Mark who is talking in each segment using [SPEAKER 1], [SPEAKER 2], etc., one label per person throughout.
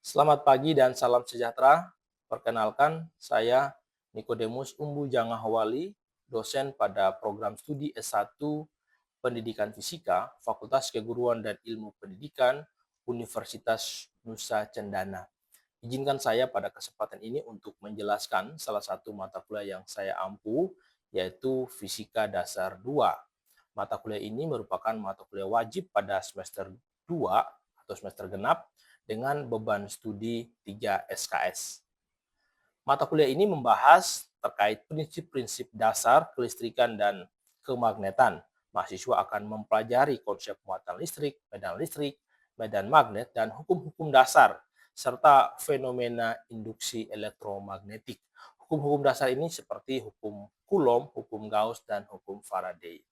[SPEAKER 1] Selamat pagi dan salam sejahtera. Perkenalkan, saya Nikodemus Umbu Jangahwali, dosen pada program studi S1 Pendidikan Fisika, Fakultas Keguruan dan Ilmu Pendidikan, Universitas Nusa Cendana. Izinkan saya pada kesempatan ini untuk menjelaskan salah satu mata kuliah yang saya ampu, yaitu Fisika Dasar 2. Mata kuliah ini merupakan mata kuliah wajib pada semester 2 atau semester genap dengan beban studi 3 SKS. Mata kuliah ini membahas terkait prinsip-prinsip dasar kelistrikan dan kemagnetan. Mahasiswa akan mempelajari konsep muatan listrik, medan magnet, dan hukum-hukum dasar, serta fenomena induksi elektromagnetik. Hukum-hukum dasar ini seperti hukum Coulomb, hukum Gauss, dan hukum Faraday.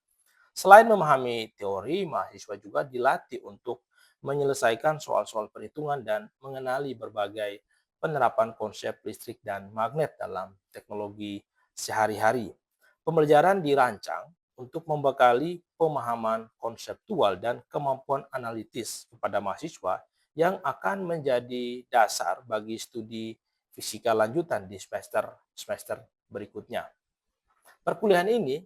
[SPEAKER 1] Selain memahami teori, mahasiswa juga dilatih untuk menyelesaikan soal-soal perhitungan dan mengenali berbagai penerapan konsep listrik dan magnet dalam teknologi sehari-hari. Pembelajaran dirancang untuk membekali pemahaman konseptual dan kemampuan analitis kepada mahasiswa yang akan menjadi dasar bagi studi fisika lanjutan di semester berikutnya. Perkuliahan ini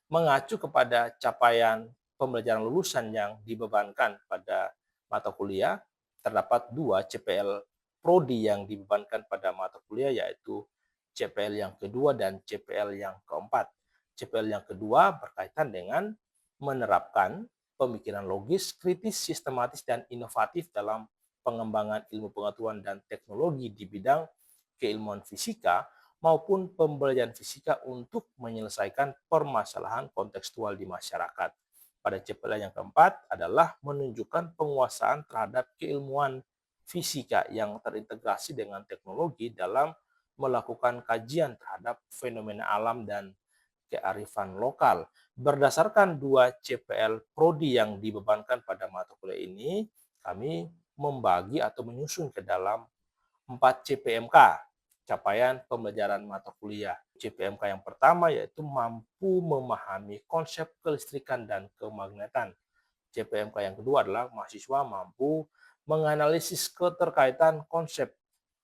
[SPEAKER 1] mengacu kepada capaian pembelajaran lulusan yang dibebankan pada mata kuliah. Terdapat 2 CPL prodi yang dibebankan pada mata kuliah, yaitu CPL yang kedua dan CPL yang keempat. CPL yang kedua berkaitan dengan menerapkan pemikiran logis, kritis, sistematis, dan inovatif dalam pengembangan ilmu pengetahuan dan teknologi di bidang keilmuan fisika maupun pembelajaran fisika untuk menyelesaikan permasalahan kontekstual di masyarakat. Pada CPL yang keempat adalah menunjukkan penguasaan terhadap keilmuan fisika yang terintegrasi dengan teknologi dalam melakukan kajian terhadap fenomena alam dan kearifan lokal. Berdasarkan 2 CPL prodi yang dibebankan pada mata kuliah ini, kami membagi atau menyusun ke dalam 4 CPMK, capaian pembelajaran mata kuliah. CPMK yang pertama yaitu mampu memahami konsep kelistrikan dan kemagnetan. CPMK yang kedua adalah mahasiswa mampu menganalisis keterkaitan konsep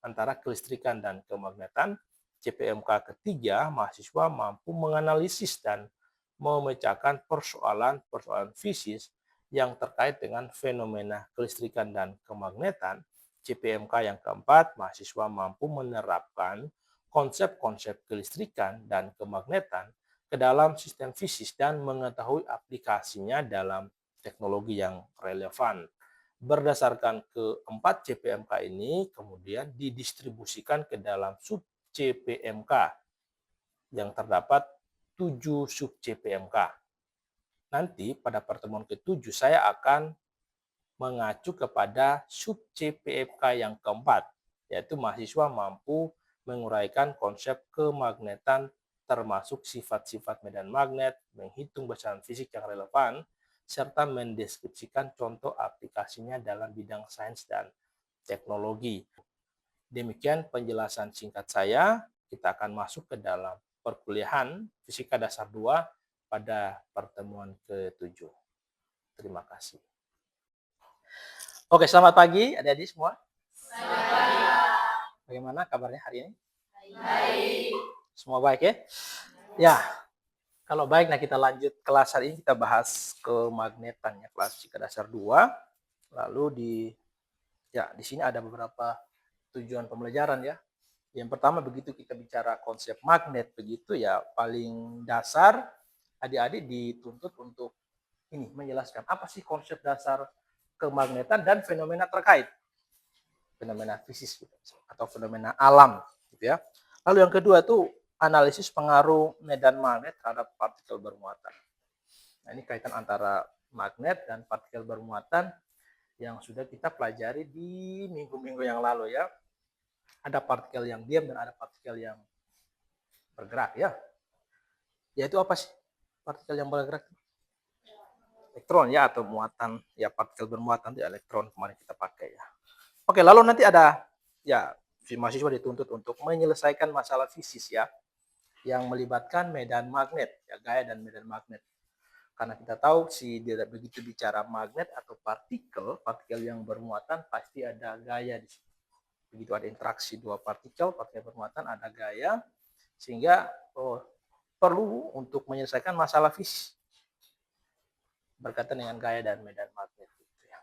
[SPEAKER 1] antara kelistrikan dan kemagnetan. CPMK ketiga, mahasiswa mampu menganalisis dan memecahkan persoalan-persoalan fisik yang terkait dengan fenomena kelistrikan dan kemagnetan. CPMK yang keempat, mahasiswa mampu menerapkan konsep-konsep kelistrikan dan kemagnetan ke dalam sistem fisik dan mengetahui aplikasinya dalam teknologi yang relevan. Berdasarkan keempat CPMK ini, kemudian didistribusikan ke dalam sub CPMK yang terdapat 7 sub CPMK. Nanti pada pertemuan ke-7 saya akan mengacu kepada sub CPMK yang keempat, yaitu mahasiswa mampu menguraikan konsep kemagnetan termasuk sifat-sifat medan magnet, menghitung besaran fisik yang relevan, serta mendeskripsikan contoh aplikasinya dalam bidang sains dan teknologi. Demikian penjelasan singkat saya. Kita akan masuk ke dalam perkuliahan Fisika Dasar 2 pada pertemuan ke-7. Terima kasih. Oke, selamat pagi adik-adik semua.
[SPEAKER 2] Selamat pagi.
[SPEAKER 1] Bagaimana kabarnya hari ini?
[SPEAKER 2] Baik.
[SPEAKER 1] Semua baik ya? Ya, kalau baik, nah kita lanjut kelas hari ini, kita bahas kemagnetan ya, kelas Fisika Dasar 2. Lalu di sini ada beberapa tujuan pembelajaran ya. Yang pertama, begitu kita bicara konsep magnet begitu ya, paling dasar adik-adik dituntut untuk ini menjelaskan apa sih konsep dasar kemagnetan dan fenomena terkait. Fenomena fisik gitu, atau fenomena alam gitu ya. Lalu yang kedua itu analisis pengaruh medan magnet terhadap partikel bermuatan. Nah, ini kaitan antara magnet dan partikel bermuatan yang sudah kita pelajari di minggu-minggu yang lalu ya. Ada partikel yang diam dan ada partikel yang bergerak ya. Yaitu apa sih partikel yang bergerak? Elektron ya, atau muatan ya, partikel bermuatan itu elektron kemarin kita pakai ya. Oke, lalu nanti ada ya, mahasiswa dituntut untuk menyelesaikan masalah fisik ya yang melibatkan medan magnet ya, gaya dan medan magnet. Karena kita tahu tidak begitu bicara magnet atau partikel yang bermuatan pasti ada gaya di situ. begitu ada interaksi dua partikel bermuatan, ada gaya, sehingga perlu untuk menyelesaikan masalah fisik berkaitan dengan gaya dan medan magnet. Gitu ya.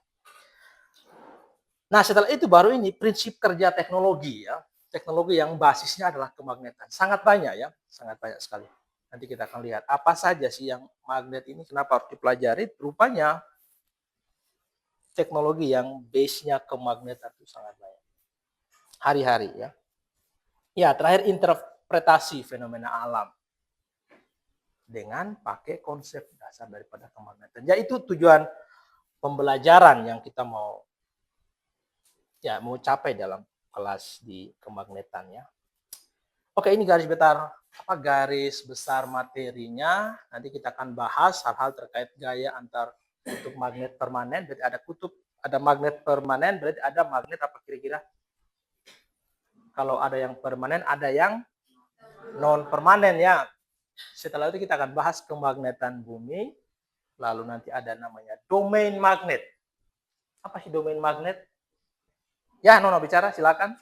[SPEAKER 1] Nah, setelah itu baru ini prinsip kerja teknologi ya. Teknologi yang basisnya adalah kemagnetan. Sangat banyak ya, sangat banyak sekali. Nanti kita akan lihat apa saja sih yang magnet ini, kenapa harus dipelajari. Rupanya teknologi yang base-nya kemagnetan itu sangat banyak. Hari-hari ya. Ya, terakhir interpretasi fenomena alam dengan pakai konsep dasar daripada kemagnetan. Ya, itu tujuan pembelajaran yang kita mau capai dalam kelas di kemagnetan ya. Oke, ini garis besar materinya. Nanti kita akan bahas hal-hal terkait gaya antar kutub magnet permanen. Berarti ada magnet permanen, berarti ada magnet apa kira-kira? Kalau ada yang permanen, ada yang non permanen ya. Setelah itu kita akan bahas kemagnetan bumi. Lalu nanti ada namanya domain magnet. Apa sih domain magnet? Ya, Nono bicara, silakan.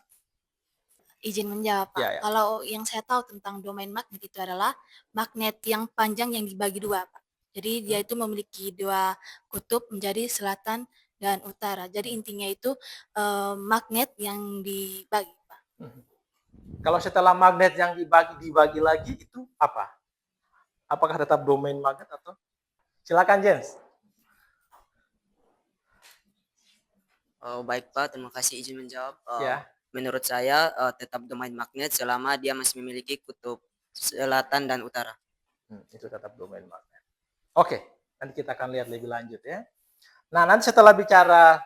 [SPEAKER 3] Izin menjawab, Pak.
[SPEAKER 1] Ya, ya.
[SPEAKER 3] Kalau yang saya tahu tentang domain magnet itu adalah magnet yang panjang yang dibagi dua, Pak. Jadi dia itu memiliki dua kutub menjadi selatan dan utara. Jadi intinya itu magnet yang dibagi, Pak.
[SPEAKER 1] Kalau setelah magnet yang dibagi lagi itu apa? Apakah tetap domain magnet atau? Silakan James.
[SPEAKER 4] Oh, baik Pak, terima kasih izin menjawab.
[SPEAKER 1] Ya.
[SPEAKER 4] Menurut saya tetap domain magnet selama dia masih memiliki kutub selatan dan utara.
[SPEAKER 1] Itu tetap domain magnet. Oke, nanti kita akan lihat lebih lanjut ya. Nah, nanti setelah bicara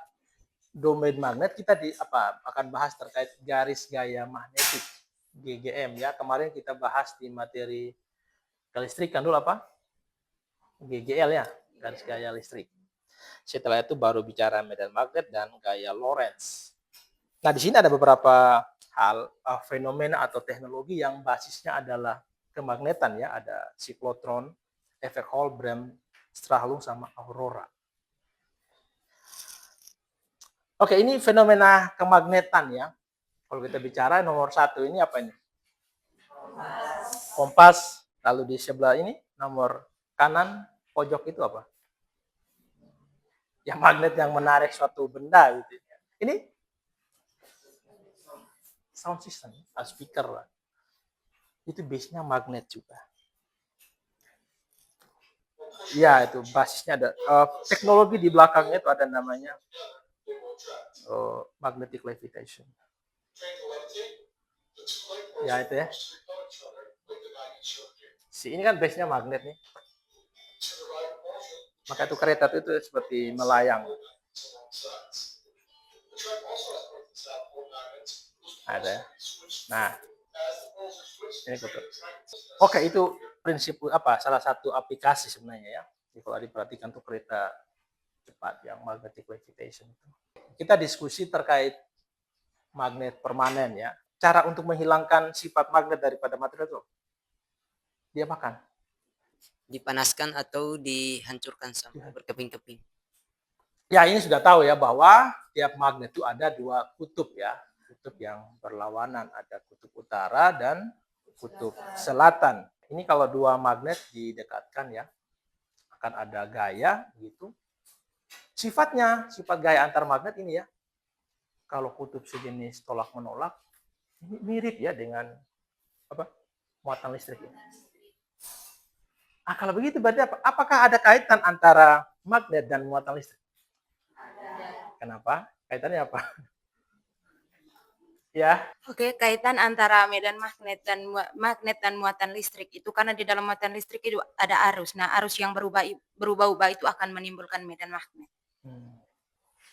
[SPEAKER 1] domain magnet, kita akan bahas terkait garis gaya magnetik GGM ya. Kemarin kita bahas di materi kelistrikan dulu apa? GGL ya, garis gaya listrik. Setelah itu baru bicara medan magnet dan gaya Lorentz. Nah, di sini ada beberapa hal fenomena atau teknologi yang basisnya adalah kemagnetan ya, ada siklotron, efek Hall, Brem, Strahlung sama aurora. Oke, ini fenomena kemagnetan ya. Kalau kita bicara nomor 1 ini apa ini? Kompas. Lalu di sebelah ini nomor kanan pojok itu apa? Ya, magnet yang menarik suatu benda gitu. Ini sound system, speaker lah. Itu base-nya magnet juga. Ya, itu basisnya ada. Teknologi di belakangnya itu ada namanya magnetic levitation. Ya, itu ya. Ini kan base-nya magnet nih. Maka itu kereta itu seperti melayang. Ada. Nah, ini kutub. Oke, itu prinsip salah satu aplikasi sebenarnya ya. Jadi kalau diperhatikan tuh kereta cepat yang magnetic levitation itu. Kita diskusi terkait magnet permanen ya. Cara untuk menghilangkan sifat magnet daripada material itu dia makan.
[SPEAKER 4] Dipanaskan atau dihancurkan sampai berkeping-keping.
[SPEAKER 1] Ya, ini sudah tahu ya bahwa tiap magnet itu ada dua kutub ya. Kutub yang berlawanan, ada kutub utara dan kutub selatan. Ini kalau dua magnet didekatkan ya, akan ada gaya gitu. Sifat gaya antar magnet ini ya. Kalau kutub sejenis tolak menolak, ini mirip ya dengan muatan listrik ini. Kalau begitu berarti apa? Apakah ada kaitan antara magnet dan muatan listrik? Kenapa? Kaitannya apa? Ya.
[SPEAKER 5] Oke, kaitan antara medan magnet dan muatan listrik itu karena di dalam muatan listrik itu ada arus. Nah, arus yang berubah-ubah itu akan menimbulkan medan magnet.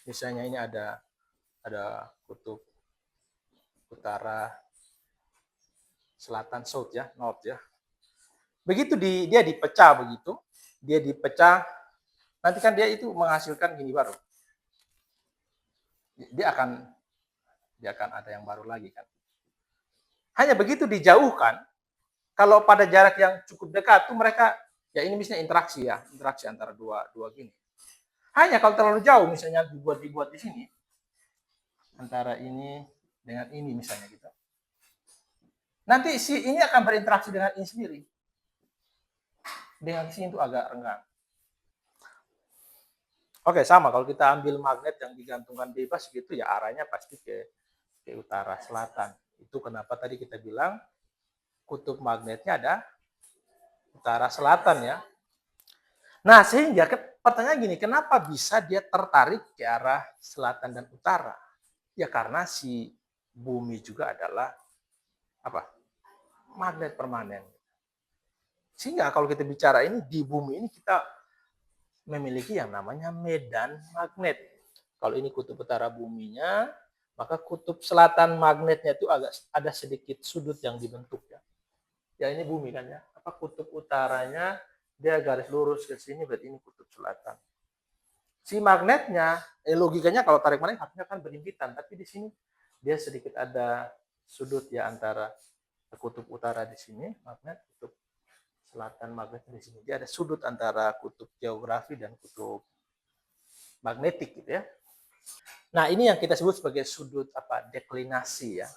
[SPEAKER 1] Misalnya ini ada kutub utara, selatan, south ya, north ya. Begitu dia dipecah begitu, nanti kan dia itu menghasilkan gini baru. Dia akan ada yang baru lagi kan. Hanya begitu dijauhkan, kalau pada jarak yang cukup dekat tuh mereka ya ini misalnya interaksi antara dua gini. Hanya kalau terlalu jauh misalnya dibuat di sini antara ini dengan ini misalnya gitu. Nanti si ini akan berinteraksi dengan ini sendiri. Dengan sini itu agak renggang. Oke, sama kalau kita ambil magnet yang digantungkan bebas gitu ya arahnya pasti ke utara selatan. Itu kenapa tadi kita bilang kutub magnetnya ada utara selatan ya. Nah, sehingga pertanyaan gini, kenapa bisa dia tertarik ke arah selatan dan utara? Ya karena si bumi juga adalah apa? Magnet permanen. Sehingga kalau kita bicara ini di bumi ini kita memiliki yang namanya medan magnet. Kalau ini kutub utara buminya, maka kutub selatan magnetnya itu agak ada sedikit sudut yang dibentuk ya. Ya ini bumi kan ya. Apa kutub utaranya dia garis lurus ke sini, berarti ini kutub selatan. Si magnetnya, logikanya kalau tarik menarik harusnya kan berimpitan, tapi di sini dia sedikit ada sudut ya antara kutub utara di sini, magnet, kutub selatan magnet di sini. Dia ada sudut antara kutub geografi dan kutub magnetik gitu ya. Nah, ini yang kita sebut sebagai sudut apa? Deklinasi ya.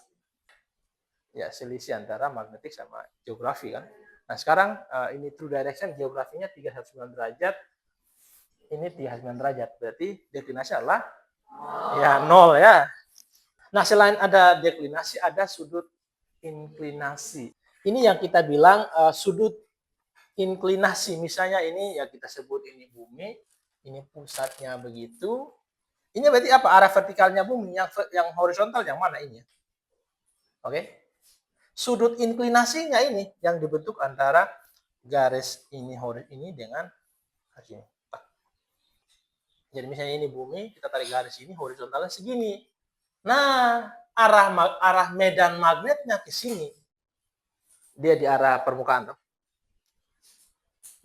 [SPEAKER 1] Ya, selisih antara magnetik sama geografi kan. Nah, sekarang ini true direction geografinya 319 derajat. Ini 319 derajat. Berarti deklinasi adalah ya 0 ya. Nah, selain ada deklinasi ada sudut inklinasi. Ini yang kita bilang sudut inklinasi. Misalnya ini ya kita sebut ini bumi, ini pusatnya begitu. Ini berarti apa? Arah vertikalnya bumi, yang horizontal yang mana ini? Oke. Sudut inklinasinya ini yang dibentuk antara garis ini dengan garis ini. Jadi misalnya ini bumi, kita tarik garis ini horizontalnya segini. Nah, arah medan magnetnya ke sini. Dia di arah permukaan.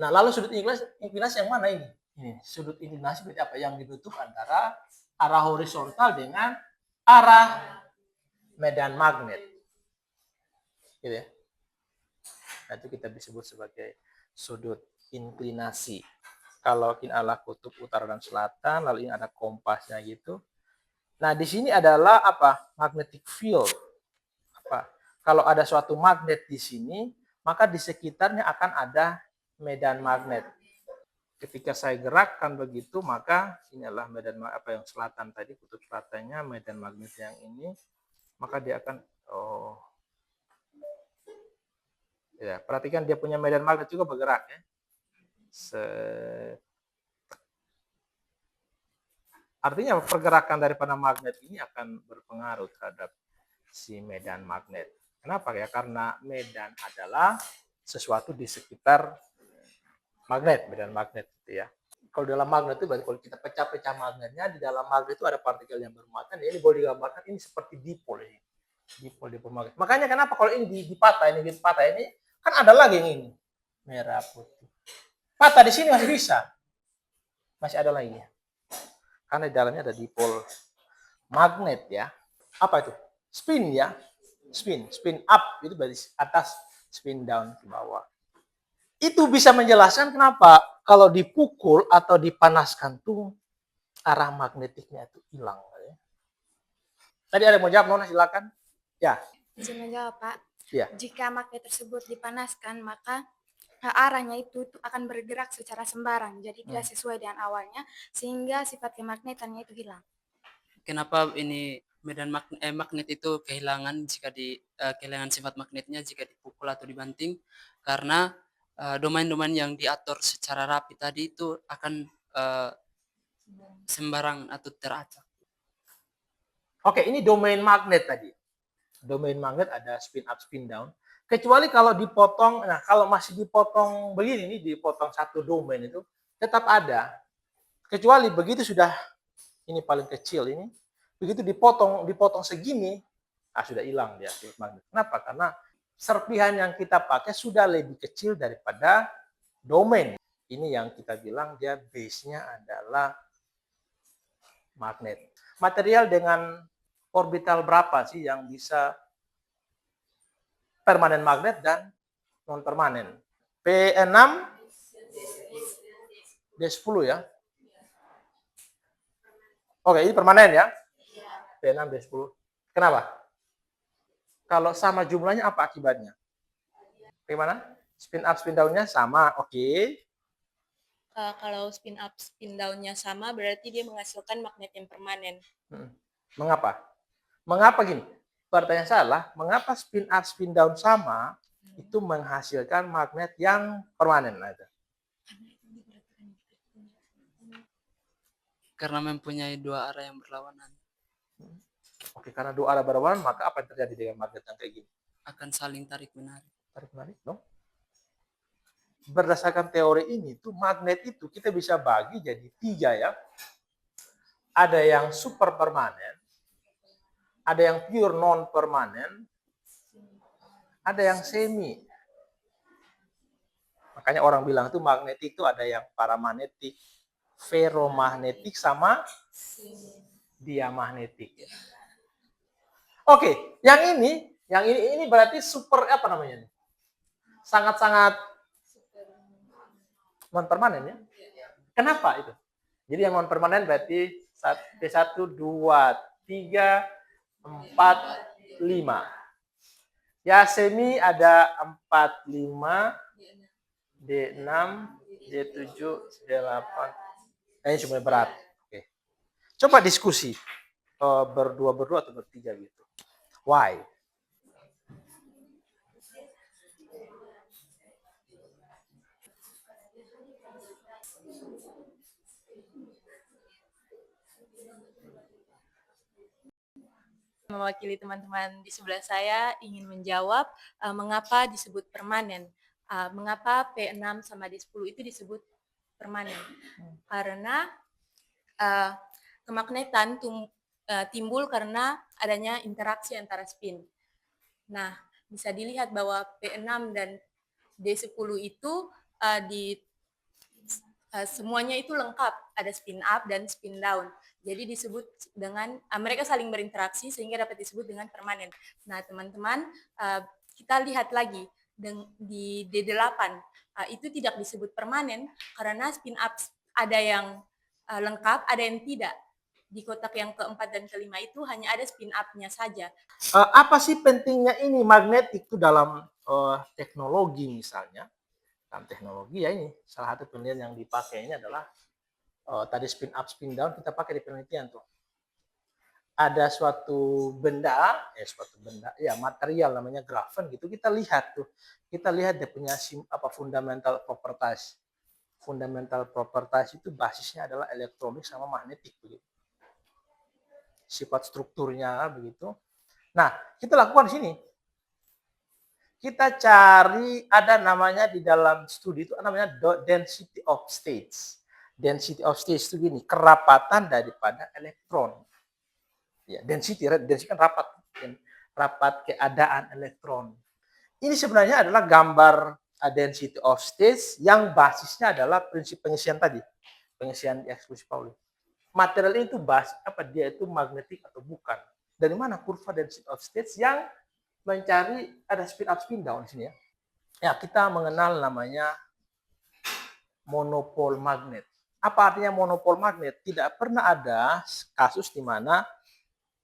[SPEAKER 1] Nah, lalu sudut inklinasi yang mana ini? Ini sudut inklinasi berarti apa? Yang dibentuk antara arah horizontal dengan arah medan magnet. Gitu ya. Nah, itu kita disebut sebagai sudut inklinasi. Kalau ini adalah kutub utara dan selatan, lalu ini ada kompasnya gitu. Nah, di sini adalah apa? Magnetic field. Apa? Kalau ada suatu magnet di sini, maka di sekitarnya akan ada medan magnet. Ketika saya gerakkan begitu, maka ini adalah medan apa yang selatan tadi, kutub selatannya, medan magnet yang ini, maka dia akan ya, perhatikan dia punya medan magnet juga bergerak ya. Artinya pergerakan daripada magnet ini akan berpengaruh terhadap si medan magnet. Kenapa ya? Karena medan adalah sesuatu di sekitar magnet, medan magnet gitu ya. Kalau dalam magnet itu berarti kalau kita pecah-pecah magnetnya, di dalam magnet itu ada partikel yang bermuatan. Ini boleh digambarkan ini seperti dipol ini. Dipol magnet. Makanya kenapa kalau ini dipatah ini kan ada lagi yang ini merah putih. Patah di sini masih bisa. Masih ada lagi. Karena di dalamnya ada dipol magnet ya. Apa itu? Spin ya. Spin up itu berarti atas, spin down ke bawah. Itu bisa menjelaskan kenapa kalau dipukul atau dipanaskan tuh arah magnetiknya itu hilang. Ya. Tadi ada yang mau jawab, Nona silakan. Ya.
[SPEAKER 6] Izin menjawab, Pak.
[SPEAKER 1] Ya.
[SPEAKER 6] Jika magnet tersebut dipanaskan, maka arahnya itu akan bergerak secara sembarang, jadi tidak sesuai dengan awalnya, sehingga sifat kemagnetannya itu hilang.
[SPEAKER 7] Kenapa ini medan magnet itu kehilangan kehilangan sifat magnetnya jika dipukul atau dibanting? Karena domain-domain yang diatur secara rapi tadi itu akan sembarang atau teracak.
[SPEAKER 1] Oke, ini domain magnet tadi. Domain magnet ada spin up, spin down. Kecuali kalau dipotong, nah kalau masih dipotong begini, ini dipotong satu domain itu tetap ada. Kecuali begitu sudah, ini paling kecil ini, begitu dipotong segini, sudah hilang dia magnet. Kenapa? Karena serpihan yang kita pakai sudah lebih kecil daripada domain. Ini yang kita bilang dia base-nya adalah magnet. Material dengan orbital berapa sih yang bisa permanen magnet dan non permanen? P6 D10 ya. Oke, ini permanen ya. P6 D10. Kenapa? Kalau sama jumlahnya apa akibatnya? Bagaimana? Spin up, spin down-nya sama, oke.
[SPEAKER 8] Kalau spin up, spin down-nya sama, berarti dia menghasilkan magnet yang permanen.
[SPEAKER 1] Mengapa? Mengapa gini? Pertanyaan salah, mengapa spin up, spin down sama itu menghasilkan magnet yang permanen? Nah, itu.
[SPEAKER 7] Karena mempunyai dua arah yang berlawanan.
[SPEAKER 1] Oke, karena dua arah berlawanan, maka apa yang terjadi dengan magnet yang kayak gini?
[SPEAKER 7] Akan saling tarik-menarik.
[SPEAKER 1] Tarik-menarik, no? Berdasarkan teori ini, tuh magnet itu kita bisa bagi jadi 3 ya. Ada yang super permanen, ada yang pure non permanen, ada yang semi. Makanya orang bilang itu magnetik itu ada yang paramagnetik, ferromagnetik sama diamagnetik. Oke, yang ini berarti super apa namanya? Sangat-sangat non permanen ya. Kenapa itu? Jadi yang non permanen berarti P1, 2, 3, 4, 5. Ya semi ada 4, 5, D6, D7, D8. Ini cuma berat. Oke. Coba diskusi. Berdua atau bertiga gitu. Why?
[SPEAKER 8] Mewakili teman-teman di sebelah saya ingin menjawab mengapa disebut permanen. Mengapa P6 sama D10 itu disebut permanen? Karena kemagnetan timbul karena adanya interaksi antara spin. Nah, bisa dilihat bahwa P6 dan D10 itu semuanya itu lengkap, ada spin up dan spin down. Jadi disebut dengan mereka saling berinteraksi sehingga dapat disebut dengan permanen. Nah, teman-teman, kita lihat lagi di D8 itu tidak disebut permanen karena spin up ada yang lengkap, ada yang tidak. Di kotak yang keempat dan kelima itu hanya ada spin up-nya saja.
[SPEAKER 1] Apa sih pentingnya ini magnetik itu dalam teknologi misalnya? Dalam teknologi ya ini salah satu penelitian yang dipakai ini adalah tadi spin up, spin down kita pakai di penelitian tuh. Ada suatu benda, ya material namanya grafen gitu, kita lihat tuh. Kita lihat dia punya fundamental properties. Fundamental properties itu basisnya adalah elektronik sama magnetik begitu. Sifat strukturnya begitu. Nah, kita lakukan di sini. Kita cari ada namanya di dalam studi itu namanya density of states. Density of states itu gini, kerapatan daripada elektron. Ya, density kan rapat keadaan elektron. Ini sebenarnya adalah gambar density of states yang basisnya adalah prinsip pengisian tadi, pengisian di eksklusif Pauli. Material itu dia itu magnetik atau bukan. Dari mana kurva density of states yang mencari ada spin up spin down di sini ya. Ya, kita mengenal namanya monopol magnet. Apa artinya monopol magnet? Tidak pernah ada kasus di mana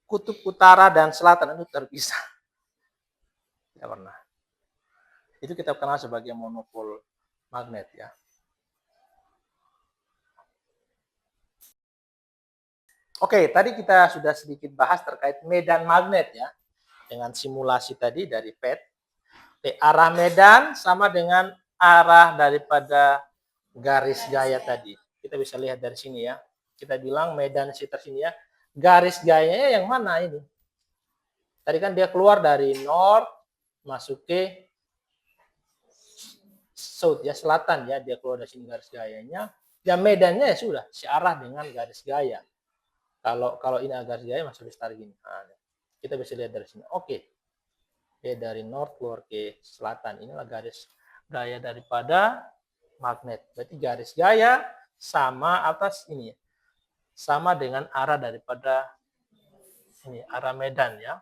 [SPEAKER 1] kutub utara dan selatan itu terpisah. Tidak pernah. Itu kita kenal sebagai monopol magnet ya. Oke, tadi kita sudah sedikit bahas terkait medan magnet ya. Dengan simulasi tadi dari PET. Arah medan sama dengan arah daripada garis gaya tadi. Kita bisa lihat dari sini ya. Kita bilang medan sekitar sini ya. Garis gayanya yang mana ini? Tadi kan dia keluar dari north masuk ke south ya, selatan ya. Dia keluar dari sini garis gayanya. Ya medannya ya sudah searah dengan garis gaya. Kalau ini garis gaya masih besar gini. Nah, kita bisa lihat dari sini. Oke. Dia dari north keluar ke selatan. Inilah garis gaya daripada magnet. Berarti garis gaya sama atas ini. Sama dengan arah daripada ini, arah medan ya.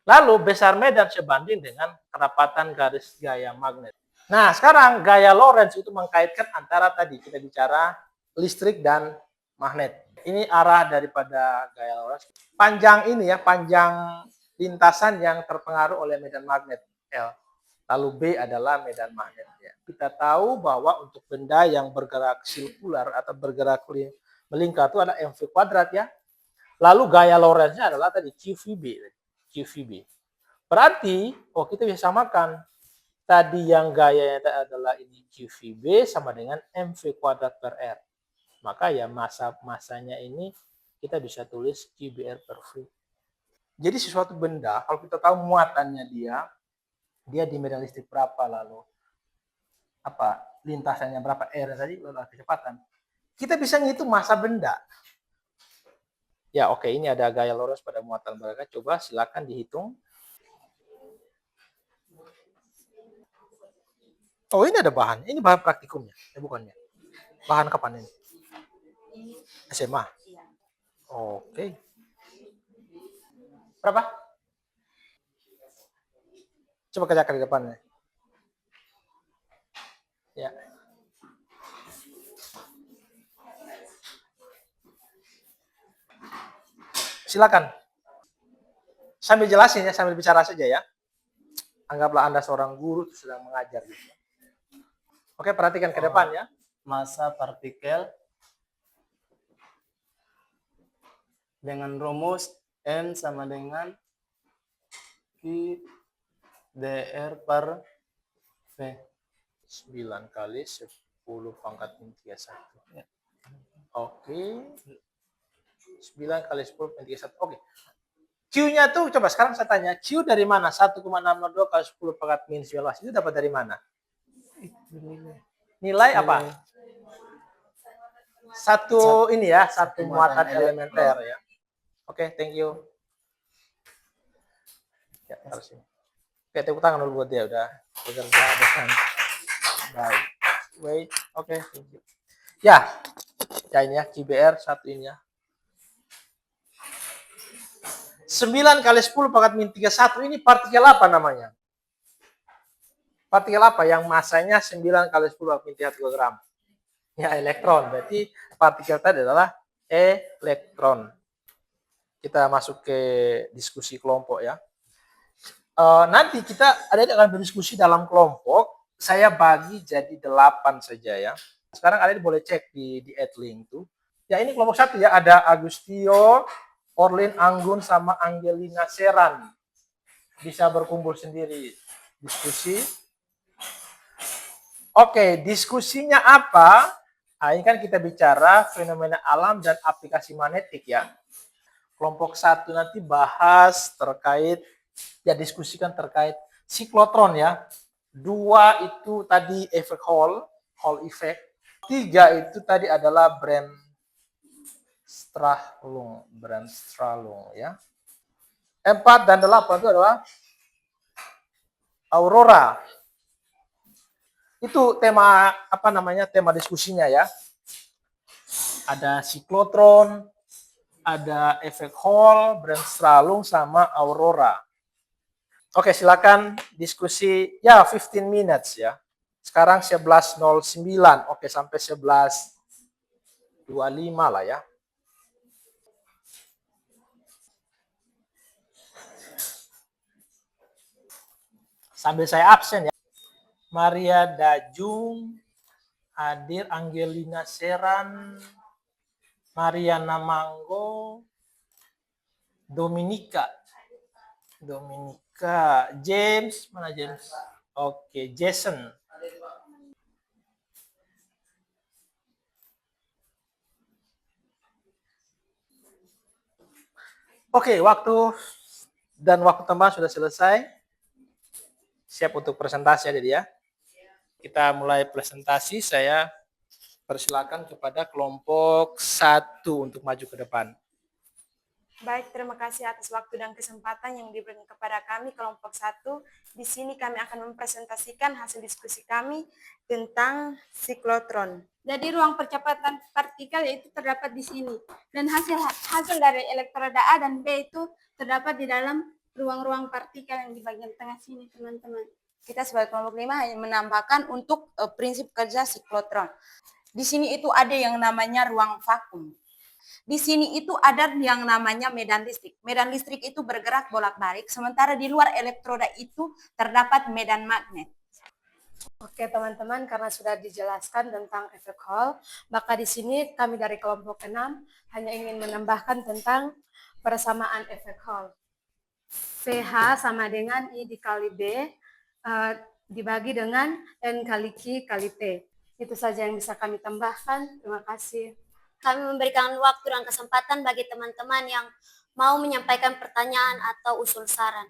[SPEAKER 1] Lalu besar medan sebanding dengan kerapatan garis gaya magnet. Nah, sekarang gaya Lorentz itu mengkaitkan antara tadi kita bicara listrik dan magnet. Ini arah daripada gaya Lorentz. Panjang ini ya, panjang lintasan yang terpengaruh oleh medan magnet L. Lalu B adalah medan magnet. Ya. Kita tahu bahwa untuk benda yang bergerak sirkular atau bergerak melingkar itu ada mv kuadrat ya. Lalu gaya Lorentz-nya adalah tadi QVB. Berarti, kita bisa samakan. Tadi yang gayanya adalah ini QVB sama dengan mv kuadrat per R. Maka ya masanya ini kita bisa tulis QBR per V. Jadi sesuatu benda, kalau kita tahu muatannya dia di medan listrik berapa, lalu lintasannya berapa R tadi, lalu kecepatan. Kita bisa ngitung massa benda. Ya, oke, ini ada gaya Lorentz pada muatan mereka. Coba silakan dihitung. Oh, ini ada bahan. Ini bahan praktikumnya, bukannya. Bahan kapan ini? SMA. Oke. Berapa? Coba kerjakan di depannya. Ya. Silakan. Sambil jelasin ya, sambil bicara saja ya. Anggaplah Anda seorang guru sedang mengajar gitu. Oke, perhatikan ke depan ya.
[SPEAKER 9] Massa partikel dengan rumus M sama dengan Q dr per V.
[SPEAKER 1] 9 kali 10 pangkat min 31. Ya. Oke. 9 kali 10 min 31. Oke. Q-nya tuh, coba sekarang saya tanya, Q dari mana? 1,602 kali 10 pangkat min 19. Itu dapat dari mana? Nilai apa? Satu muatan elementer ya. Oke, thank you. Ya, harus ini. Oke, tepuk tangan dulu buat dia, udah bekerja dengan baik. Wait, oke, thank you. Ya ini ya, QBR satu ini ya. 9 kali 10 pangkat min 31 ini partikel apa namanya? Partikel apa yang masanya 9 kali 10 pangkat min 31 gram? Ya, elektron. Berarti partikel tadi adalah elektron. Kita masuk ke diskusi kelompok ya. Nanti kita akan berdiskusi dalam kelompok. Saya bagi jadi 8 saja ya. Sekarang kalian boleh cek di Adlink tuh. Ya, ini kelompok 1 ya. Ada Agustio, Orlin Anggun, sama Angelina Seran. Bisa berkumpul sendiri. Diskusi. Oke, diskusinya apa? Nah, ini kan kita bicara fenomena alam dan aplikasi magnetik ya. Kelompok 1 nanti bahas terkait, ya diskusikan terkait siklotron ya. 2 itu tadi efek Hall effect. 3 itu tadi adalah Brandstrahlung ya. 4 dan 8 itu adalah aurora. Itu tema tema diskusinya ya. Ada siklotron, ada efek Hall, Brandstrahlung, sama aurora. Oke, silakan diskusi ya 15 minutes ya. Sekarang 11.09. Oke, sampai 11.25 lah ya. Sambil saya absen ya. Maria Dajung hadir, Angelina Seran, Mariana Manggo, Dominika, James, mana James? Oke, Jason. Oke, waktu tambahan sudah selesai. Siap untuk presentasi ya, Dedi ya. Kita mulai presentasi. Saya persilakan kepada kelompok 1 untuk maju ke depan.
[SPEAKER 6] Baik, terima kasih atas waktu dan kesempatan yang diberikan kepada kami kelompok 1. Di sini kami akan mempresentasikan hasil diskusi kami tentang siklotron.
[SPEAKER 10] Jadi ruang percepatan partikel itu terdapat di sini, dan hasil dari elektroda A dan B itu terdapat di dalam ruang-ruang partikel yang di bagian tengah sini, teman-teman.
[SPEAKER 5] Kita sebagai kelompok 5 hanya menambahkan untuk prinsip kerja siklotron. Di sini itu ada yang namanya ruang vakum. Di sini itu ada yang namanya medan listrik. Medan listrik itu bergerak bolak-balik, sementara di luar elektroda itu terdapat medan magnet.
[SPEAKER 6] Oke teman-teman, karena sudah dijelaskan tentang efek Hall, maka di sini kami dari kelompok 6 hanya ingin menambahkan tentang persamaan efek Hall. PH sama dengan I dikali B dibagi dengan N kali Q kali T. Itu saja yang bisa kami tambahkan. Terima kasih.
[SPEAKER 11] Kami memberikan waktu dan kesempatan bagi teman-teman yang mau menyampaikan pertanyaan atau usul saran.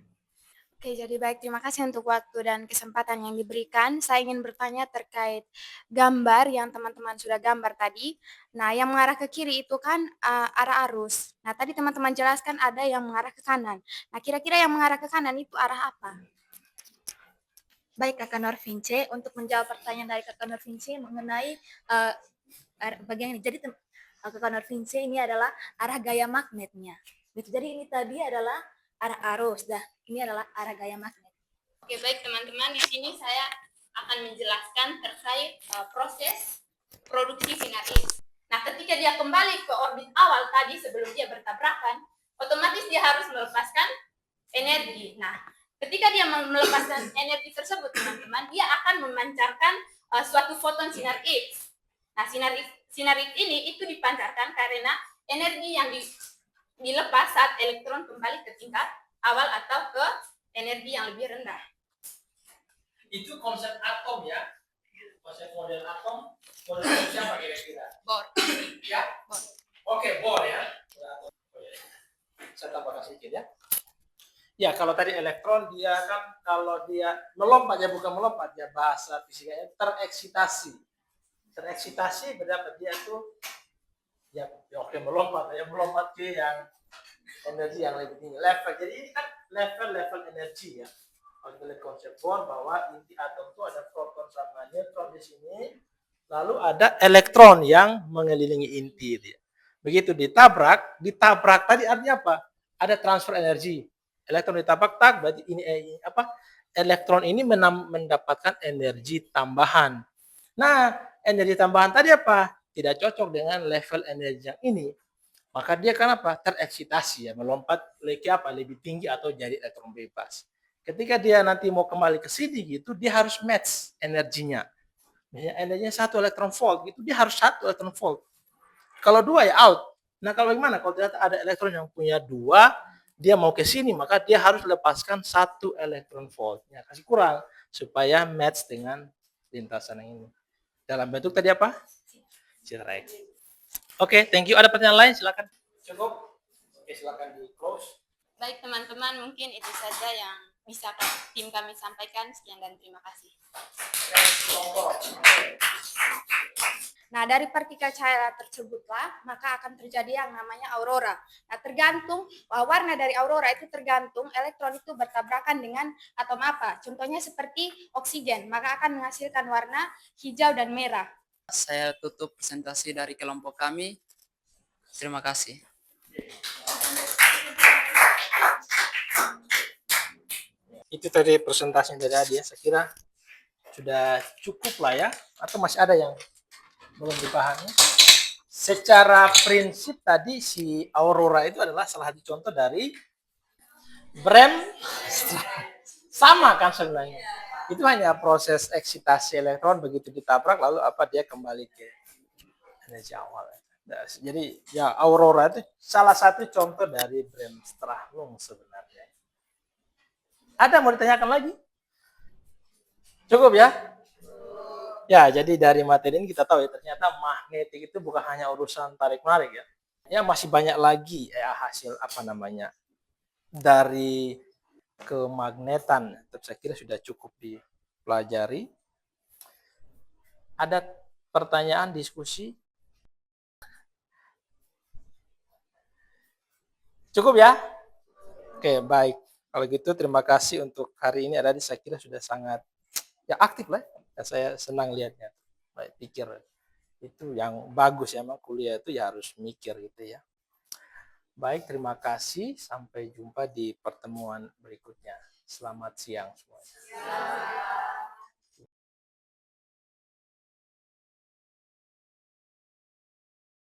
[SPEAKER 10] Oke, jadi baik, terima kasih untuk waktu dan kesempatan yang diberikan. Saya ingin bertanya terkait gambar yang teman-teman sudah gambar tadi. Nah, yang mengarah ke kiri itu kan arah arus. Nah, tadi teman-teman jelaskan ada yang mengarah ke kanan. Nah, kira-kira yang mengarah ke kanan itu arah apa? Baik, Kakak Norvince, untuk menjawab pertanyaan dari Kakak Norvince mengenai bagian ini. Jadi, Kakak Norvince ini adalah arah gaya magnetnya. Jadi ini tadi adalah arah arus, ini adalah arah gaya magnet.
[SPEAKER 8] Oke, baik teman-teman, di sini saya akan menjelaskan terkait proses produksi sinar X. Nah, ketika dia kembali ke orbit awal tadi sebelum dia bertabrakan, otomatis dia harus melepaskan energi. Nah, ketika dia melepaskan energi tersebut, teman-teman, dia akan memancarkan suatu foton sinar X. Nah, sinar X ini itu dipancarkan karena energi yang dilepas saat elektron kembali ke tingkat awal atau ke energi yang lebih rendah.
[SPEAKER 1] Itu konsep atom ya. Konsep model atom, model siapa kira-kira?
[SPEAKER 8] Bohr.
[SPEAKER 1] Ya?
[SPEAKER 8] Bohr.
[SPEAKER 1] Oke, Bohr ya. Saya tambahkan sedikit ya. Ya, kalau tadi elektron dia kan kalau dia melompat ya, bukan melompat ya, bahasa fisikanya tereksitasi. Tereksitasi berarti dia tuh ya oke melompat ke yang energi yang lebih tinggi, level. Jadi ini kan level energi ya. Kalau kita lihat konsep Bohr bahwa inti atom itu ada proton sama neutron di sini, lalu ada elektron yang mengelilingi inti dia. Begitu ditabrak tadi artinya apa? Ada transfer energi. Elektron ditabrak berarti ini elektron ini mendapatkan energi tambahan. Nah, energi tambahan tadi apa? Tidak cocok dengan level energi yang ini. Maka dia kenapa? Tereksitasi ya, melompat lebih tinggi atau jadi elektron bebas. Ketika dia nanti mau kembali ke sini gitu, dia harus match energinya. Misalnya energinya 1 elektron volt gitu, dia harus 1 elektron volt. Kalau 2 ya out. Nah, kalau bagaimana? Kalau ternyata ada elektron yang punya 2, dia mau ke sini, maka dia harus lepaskan 1 elektron volt. Ya, kasih kurang supaya match dengan lintasan yang ini. Dalam bentuk tadi apa? Sinar X. Oke, thank you. Ada pertanyaan lain? Silakan. Cukup? Oke, silakan di close.
[SPEAKER 8] Baik teman-teman, mungkin itu saja yang bisa tim kami sampaikan. Sekian dan terima kasih.
[SPEAKER 10] Nah, dari partikel cahaya tersebutlah maka akan terjadi yang namanya aurora. Nah, tergantung warna dari aurora itu tergantung elektron itu bertabrakan dengan atom apa. Contohnya seperti oksigen, maka akan menghasilkan warna hijau dan merah.
[SPEAKER 7] Saya tutup presentasi dari kelompok kami. Terima kasih.
[SPEAKER 1] Itu tadi presentasi dari Adi ya. Saya kira sudah cukup lah ya. Atau masih ada yang belum dipahami? Secara prinsip tadi si aurora itu adalah salah satu contoh dari Bremsstrahlung. Sama kan sebenarnya. Itu hanya proses eksitasi elektron, begitu ditabrak lalu dia kembali ke energi awal. Jadi ya aurora itu salah satu contoh dari Bremsstrahlung sebenarnya. Ada mau ditanyakan lagi? Cukup ya? Ya, jadi dari materi ini kita tahu ya ternyata magnetik itu bukan hanya urusan tarik-menarik ya. Ya masih banyak lagi ya hasil dari kemagnetan. Saya kira sudah cukup dipelajari. Ada pertanyaan, diskusi? Cukup ya? Oke, baik. Kalau gitu terima kasih untuk hari ini. Saya kira sudah sangat ya aktif lah. Ya, saya senang lihatnya. Baik, pikir itu yang bagus ya, emang kuliah itu ya harus mikir gitu ya. Baik, terima kasih. Sampai jumpa di pertemuan berikutnya. Selamat siang semuanya.